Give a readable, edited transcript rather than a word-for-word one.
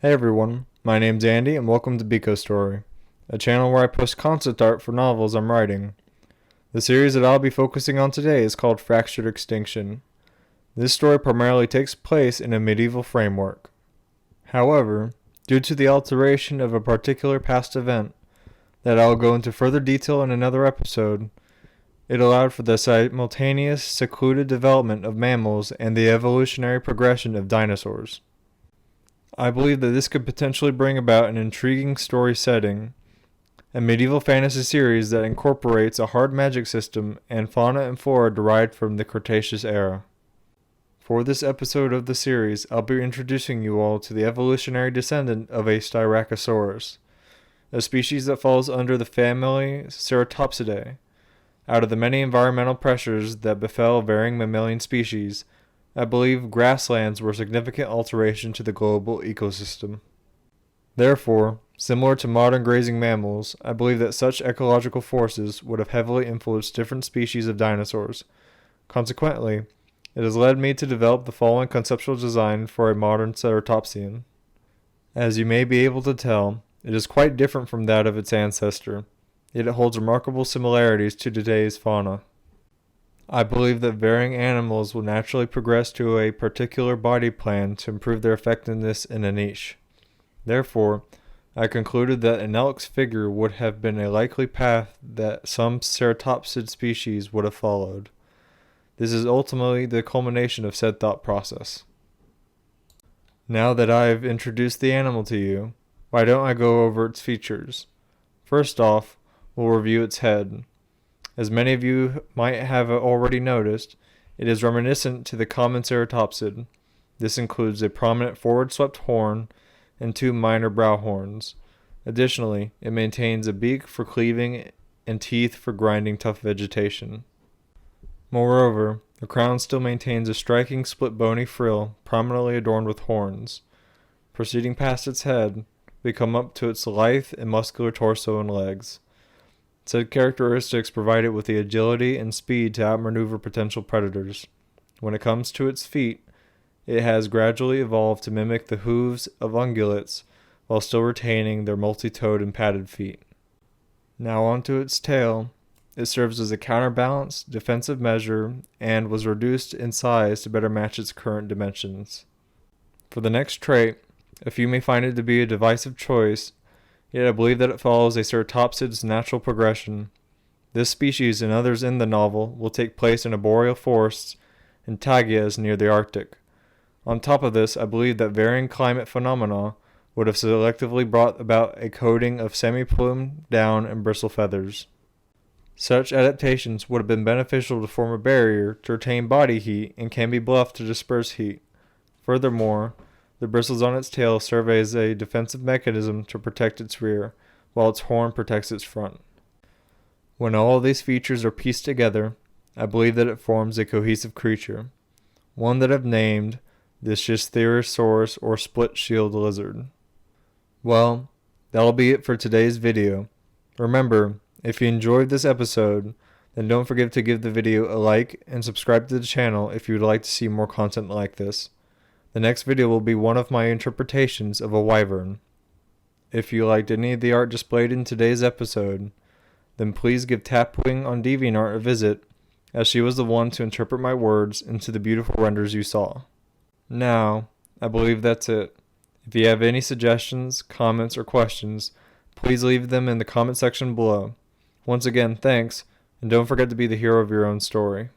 Hey everyone, my name's Andy and welcome to Biko Story, a channel where I post concept art for novels I'm writing. The series that I'll be focusing on today is called Fractured Extinction. This story primarily takes place in a medieval framework. However, due to the alteration of a particular past event that I'll go into further detail in another episode, it allowed for the simultaneous secluded development of mammals and the evolutionary progression of dinosaurs. I believe that this could potentially bring about an intriguing story setting, a medieval fantasy series that incorporates a hard magic system and fauna and flora derived from the Cretaceous era. For this episode of the series, I'll be introducing you all to the evolutionary descendant of a Styracosaurus, a species that falls under the family Ceratopsidae. Out of the many environmental pressures that befell varying mammalian species, I believe grasslands were a significant alteration to the global ecosystem. Therefore, similar to modern grazing mammals, I believe that such ecological forces would have heavily influenced different species of dinosaurs. Consequently, it has led me to develop the following conceptual design for a modern ceratopsian. As you may be able to tell, it is quite different from that of its ancestor, yet it holds remarkable similarities to today's fauna. I believe that varying animals will naturally progress to a particular body plan to improve their effectiveness in a niche. Therefore, I concluded that an elk's figure would have been a likely path that some ceratopsid species would have followed. This is ultimately the culmination of said thought process. Now that I've introduced the animal to you, why don't I go over its features? First off, we'll review its head. As many of you might have already noticed, it is reminiscent to the common ceratopsid. This includes a prominent forward-swept horn and two minor brow horns. Additionally, it maintains a beak for cleaving and teeth for grinding tough vegetation. Moreover, the crown still maintains a striking split bony frill prominently adorned with horns. Proceeding past its head, we come up to its lithe and muscular torso and legs. Said characteristics provide it with the agility and speed to outmaneuver potential predators. When it comes to its feet, it has gradually evolved to mimic the hooves of ungulates while still retaining their multi-toed and padded feet. Now onto its tail. It serves as a counterbalance, defensive measure, and was reduced in size to better match its current dimensions. For the next trait, a few may find it to be a divisive choice, yet I believe that it follows a ceratopsid's natural progression. This species and others in the novel will take place in arboreal forests and taigas near the Arctic. On top of this, I believe that varying climate phenomena would have selectively brought about a coating of semi-plume down and bristle feathers. Such adaptations would have been beneficial to form a barrier to retain body heat and can be bluffed to disperse heat. Furthermore, the bristles on its tail serve as a defensive mechanism to protect its rear, while its horn protects its front. When all of these features are pieced together, I believe that it forms a cohesive creature, one that I've named the Schisthyresaurus or split-shield lizard. Well, that'll be it for today's video. Remember, if you enjoyed this episode, then don't forget to give the video a like and subscribe to the channel if you would like to see more content like this. The next video will be one of my interpretations of a wyvern. If you liked any of the art displayed in today's episode, then please give Tapwing on DeviantArt a visit, as she was the one to interpret my words into the beautiful renders you saw. Now, I believe that's it. If you have any suggestions, comments, or questions, please leave them in the comment section below. Once again, thanks, and don't forget to be the hero of your own story.